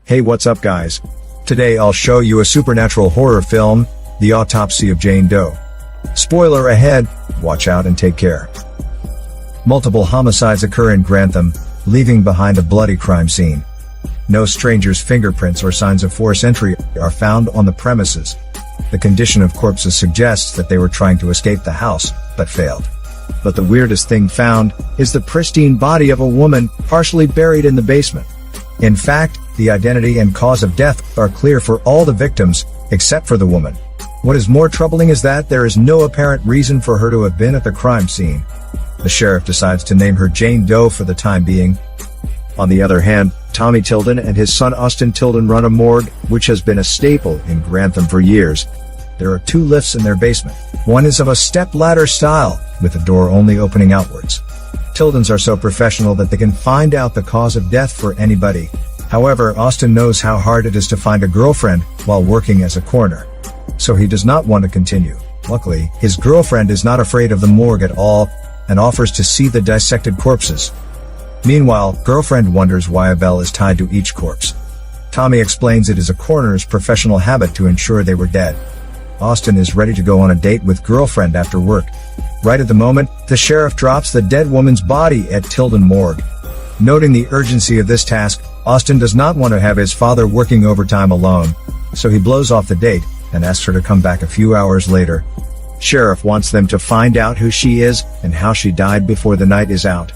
Hey, what's up guys? Today I'll show you a supernatural horror film, The Autopsy of Jane Doe. Spoiler ahead, watch out and take care. Multiple homicides occur in Grantham, leaving behind a bloody crime scene. No stranger's fingerprints or signs of forced entry are found on the premises. The condition of corpses suggests that they were trying to escape the house, but failed. But the weirdest thing found is the pristine body of a woman partially buried in the basement. In fact, the identity and cause of death are clear for all the victims, except for the woman. What is more troubling is that there is no apparent reason for her to have been at the crime scene. The sheriff decides to name her Jane Doe for the time being. On the other hand, Tommy Tilden and his son Austin Tilden run a morgue, which has been a staple in Grantham for years. There are 2 lifts in their basement. One is of a step-ladder style, with the door only opening outwards. Tildens are so professional that they can find out the cause of death for anybody. However, Austin knows how hard it is to find a girlfriend while working as a coroner. So he does not want to continue. Luckily, his girlfriend is not afraid of the morgue at all, and offers to see the dissected corpses. Meanwhile, girlfriend wonders why a bell is tied to each corpse. Tommy explains it is a coroner's professional habit to ensure they were dead. Austin is ready to go on a date with girlfriend after work. Right at the moment, the sheriff drops the dead woman's body at Tilden morgue. Noting the urgency of this task, Austin does not want to have his father working overtime alone, so he blows off the date and asks her to come back a few hours later. Sheriff wants them to find out who she is and how she died before the night is out.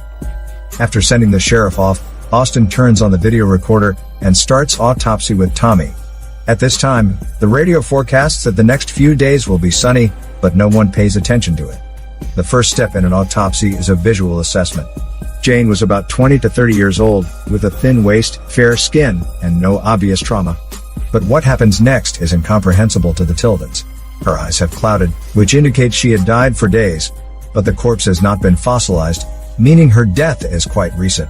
After sending the sheriff off, Austin turns on the video recorder and starts autopsy with Tommy. At this time, the radio forecasts that the next few days will be sunny, but no one pays attention to it. The first step in an autopsy is a visual assessment. Jane was about 20 to 30 years old, with a thin waist, fair skin, and no obvious trauma. But what happens next is incomprehensible to the Tildens. Her eyes have clouded, which indicates she had died for days, but the corpse has not been fossilized, meaning her death is quite recent.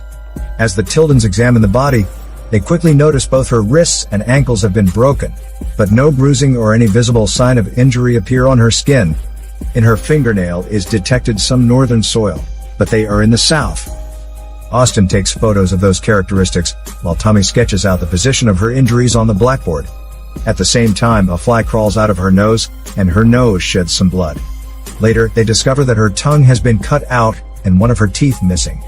As the Tildens examine the body, they quickly notice both her wrists and ankles have been broken, but no bruising or any visible sign of injury appear on her skin. In her fingernail is detected some northern soil, but they are in the south. Austin takes photos of those characteristics, while Tommy sketches out the position of her injuries on the blackboard. At the same time, a fly crawls out of her nose, and her nose sheds some blood. Later, they discover that her tongue has been cut out, and one of her teeth missing.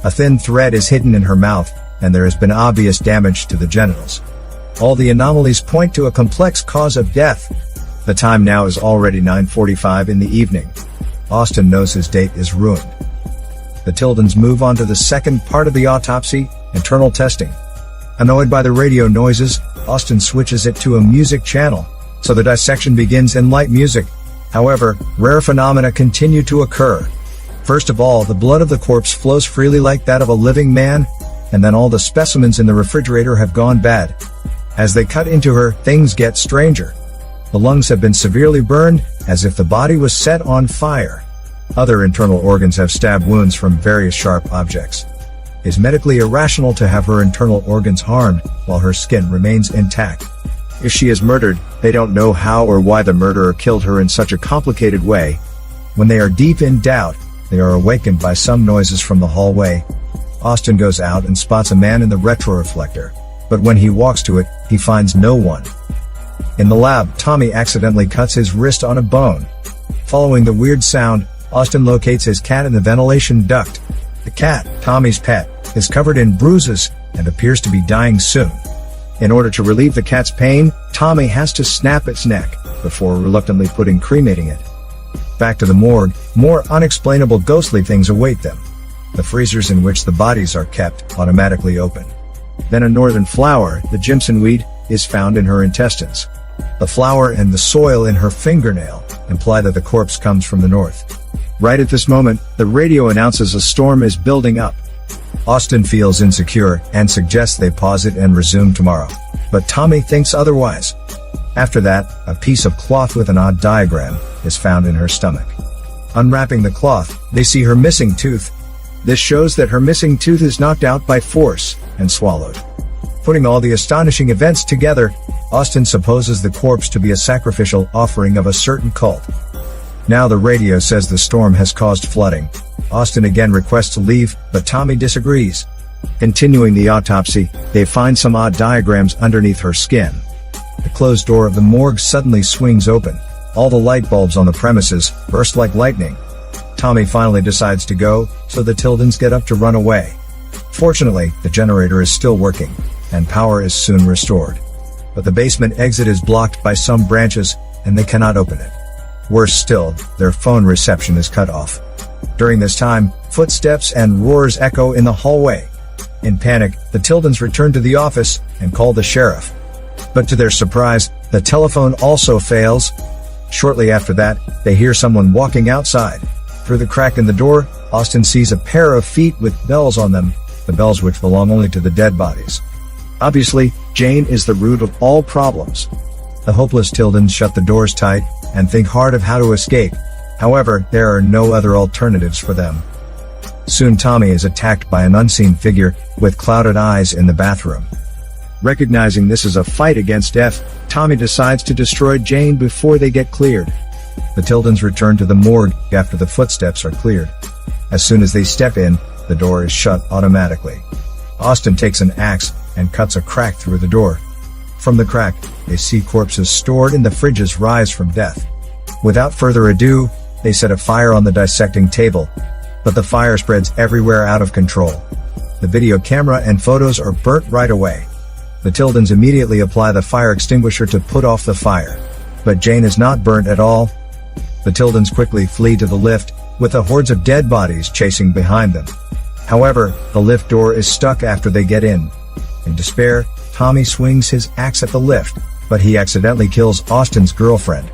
A thin thread is hidden in her mouth, and there has been obvious damage to the genitals. All the anomalies point to a complex cause of death. The time now is already 9:45 in the evening. Austin knows his date is ruined. The Tildens move on to the second part of the autopsy, internal testing. Annoyed by the radio noises, Austin switches it to a music channel, so the dissection begins in light music. However, rare phenomena continue to occur. First of all, the blood of the corpse flows freely like that of a living man, and then all the specimens in the refrigerator have gone bad. As they cut into her, things get stranger. The lungs have been severely burned, as if the body was set on fire. Other internal organs have stab wounds from various sharp objects. It's medically irrational to have her internal organs harmed, while her skin remains intact. If she is murdered, they don't know how or why the murderer killed her in such a complicated way. When they are deep in doubt, they are awakened by some noises from the hallway. Austin goes out and spots a man in the retroreflector, but when he walks to it, he finds no one. In the lab, Tommy accidentally cuts his wrist on a bone. Following the weird sound, Austin locates his cat in the ventilation duct. The cat, Tommy's pet, is covered in bruises and appears to be dying soon. In order to relieve the cat's pain, Tommy has to snap its neck, before reluctantly cremating it. Back to the morgue, more unexplainable ghostly things await them. The freezers in which the bodies are kept automatically open. Then a northern flower, the Jimson weed, is found in her intestines. The flower and the soil in her fingernail imply that the corpse comes from the north. Right at this moment, the radio announces a storm is building up. Austin feels insecure and suggests they pause it and resume tomorrow. But Tommy thinks otherwise. After that, a piece of cloth with an odd diagram is found in her stomach. Unwrapping the cloth, they see her missing tooth. This shows that her missing tooth is knocked out by force and swallowed. Putting all the astonishing events together, Austin supposes the corpse to be a sacrificial offering of a certain cult. Now the radio says the storm has caused flooding. Austin again requests to leave, but Tommy disagrees. Continuing the autopsy, they find some odd diagrams underneath her skin. The closed door of the morgue suddenly swings open. All the light bulbs on the premises burst like lightning. Tommy finally decides to go, so the Tildens get up to run away. Fortunately, the generator is still working, and power is soon restored. But the basement exit is blocked by some branches, and they cannot open it. Worse still, their phone reception is cut off. During this time, footsteps and roars echo in the hallway. In panic, the Tildens return to the office and call the sheriff. But to their surprise, the telephone also fails. Shortly after that, they hear someone walking outside. Through the crack in the door, Austin sees a pair of feet with bells on them, the bells which belong only to the dead bodies. Obviously, Jane is the root of all problems. The hopeless Tildens shut the doors tight and think hard of how to escape. However, there are no other alternatives for them. Soon Tommy is attacked by an unseen figure with clouded eyes in the bathroom. Recognizing this is a fight against death, Tommy decides to destroy Jane before they get cleared. The Tildens return to the morgue after the footsteps are cleared. As soon as they step in, the door is shut automatically. Austin takes an axe and cuts a crack through the door. From the crack, they see corpses stored in the fridges rise from death. Without further ado, they set a fire on the dissecting table, but the fire spreads everywhere out of control. The video camera and photos are burnt right away. The Tildens immediately apply the fire extinguisher to put off the fire, but Jane is not burnt at all. The Tildens quickly flee to the lift, with the hordes of dead bodies chasing behind them. However, the lift door is stuck after they get in. In despair, Tommy swings his axe at the lift, but he accidentally kills Austin's girlfriend.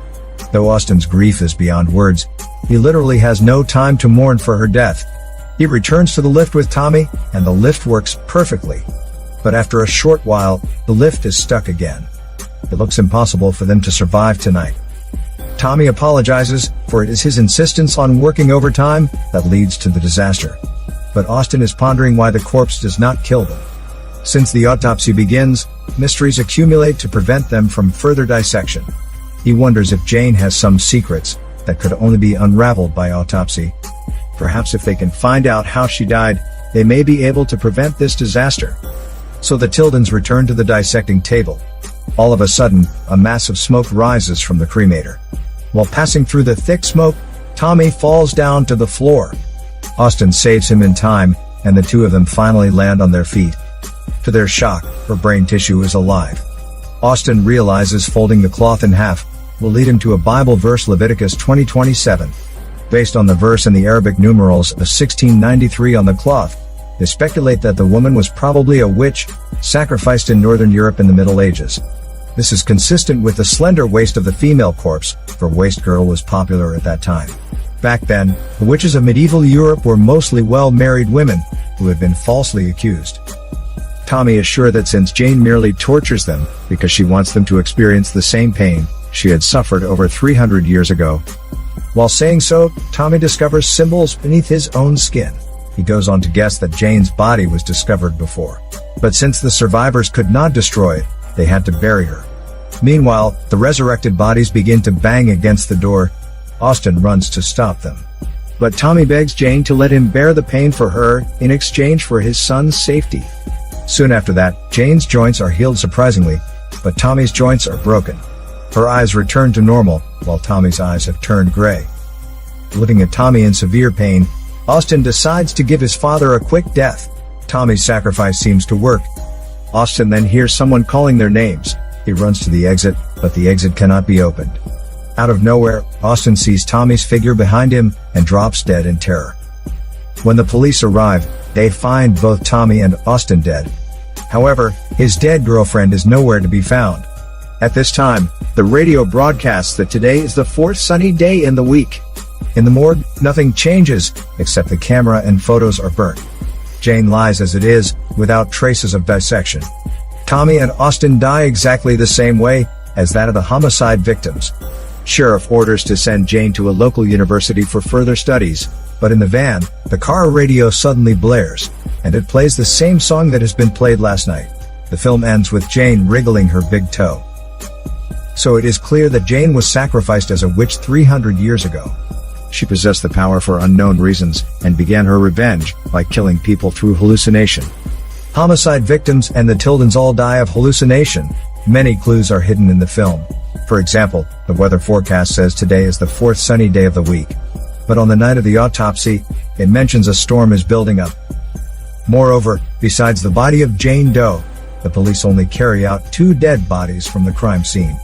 Though Austin's grief is beyond words, he literally has no time to mourn for her death. He returns to the lift with Tommy, and the lift works perfectly. But after a short while, the lift is stuck again. It looks impossible for them to survive tonight. Tommy apologizes, for it is his insistence on working overtime that leads to the disaster. But Austin is pondering why the corpse does not kill them. Since the autopsy begins, mysteries accumulate to prevent them from further dissection. He wonders if Jane has some secrets that could only be unraveled by autopsy. Perhaps if they can find out how she died, they may be able to prevent this disaster. So the Tildens return to the dissecting table. All of a sudden, a mass of smoke rises from the cremator. While passing through the thick smoke, Tommy falls down to the floor. Austin saves him in time, and the two of them finally land on their feet. To their shock, her brain tissue is alive. Austin realizes folding the cloth in half will lead him to a Bible verse, Leviticus 20:27. Based on the verse and the Arabic numerals of 1693 on the cloth, they speculate that the woman was probably a witch, sacrificed in Northern Europe in the Middle Ages. This is consistent with the slender waist of the female corpse, for waist girdle was popular at that time. Back then, the witches of medieval Europe were mostly well-married women who had been falsely accused. Tommy is sure that since Jane merely tortures them because she wants them to experience the same pain she had suffered over 300 years ago. While saying so, Tommy discovers symbols beneath his own skin. He goes on to guess that Jane's body was discovered before. But since the survivors could not destroy it, they had to bury her. Meanwhile, the resurrected bodies begin to bang against the door. Austin runs to stop them. But Tommy begs Jane to let him bear the pain for her in exchange for his son's safety. Soon after that, Jane's joints are healed surprisingly, but Tommy's joints are broken. Her eyes return to normal, while Tommy's eyes have turned gray. Looking at Tommy in severe pain, Austin decides to give his father a quick death. Tommy's sacrifice seems to work. Austin then hears someone calling their names. He runs to the exit, but the exit cannot be opened. Out of nowhere, Austin sees Tommy's figure behind him and drops dead in terror. When the police arrive, they find both Tommy and Austin dead. However, his dead girlfriend is nowhere to be found. At this time, the radio broadcasts that today is the fourth sunny day in the week. In the morgue, nothing changes, except the camera and photos are burnt. Jane lies as it is, without traces of dissection. Tommy and Austin die exactly the same way as that of the homicide victims. Sheriff orders to send Jane to a local university for further studies, but in the van, the car radio suddenly blares, and it plays the same song that has been played last night. The film ends with Jane wriggling her big toe. So it is clear that Jane was sacrificed as a witch 300 years ago. She possessed the power for unknown reasons, and began her revenge by killing people through hallucination. Homicide victims and the Tildens all die of hallucination. Many clues are hidden in the film. For example, the weather forecast says today is the fourth sunny day of the week. But on the night of the autopsy, it mentions a storm is building up. Moreover, besides the body of Jane Doe, the police only carry out 2 dead bodies from the crime scene.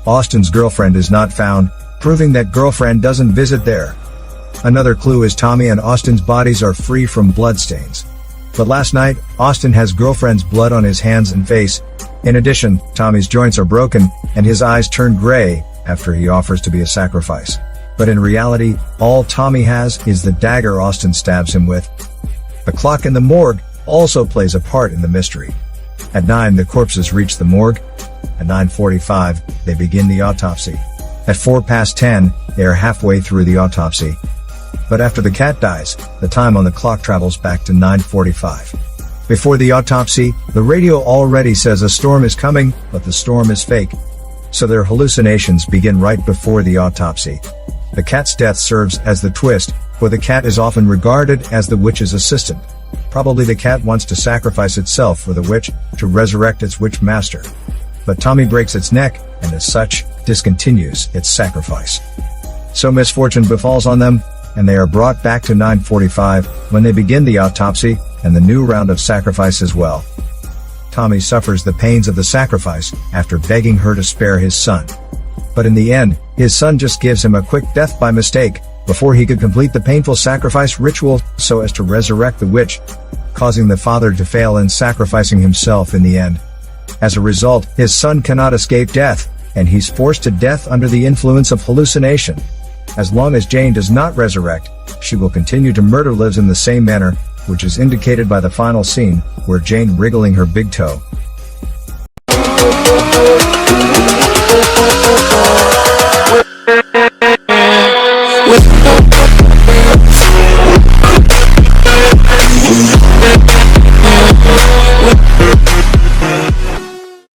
Austin's girlfriend is not found, proving that girlfriend doesn't visit there. Another clue is Tommy and Austin's bodies are free from bloodstains. But last night, Austin has girlfriend's blood on his hands and face. In addition, Tommy's joints are broken, and his eyes turn gray after he offers to be a sacrifice. But in reality, all Tommy has is the dagger Austin stabs him with. The clock in the morgue also plays a part in the mystery. At 9 the corpses reach the morgue. At 9:45, they begin the autopsy. At 10:04, they are halfway through the autopsy. But after the cat dies, the time on the clock travels back to 9:45. Before the autopsy, the radio already says a storm is coming, but the storm is fake. So their hallucinations begin right before the autopsy. The cat's death serves as the twist, for the cat is often regarded as the witch's assistant. Probably the cat wants to sacrifice itself for the witch, to resurrect its witch master. But Tommy breaks its neck, and as such, discontinues its sacrifice. So misfortune befalls on them, and they are brought back to 9:45, when they begin the autopsy, and the new round of sacrifice as well. Tommy suffers the pains of the sacrifice, after begging her to spare his son. But in the end, his son just gives him a quick death by mistake, before he could complete the painful sacrifice ritual, so as to resurrect the witch, causing the father to fail in sacrificing himself in the end. As a result, his son cannot escape death, and he's forced to death under the influence of hallucination. As long as Jane does not resurrect, she will continue to murder lives in the same manner, which is indicated by the final scene, where Jane wriggling her big toe,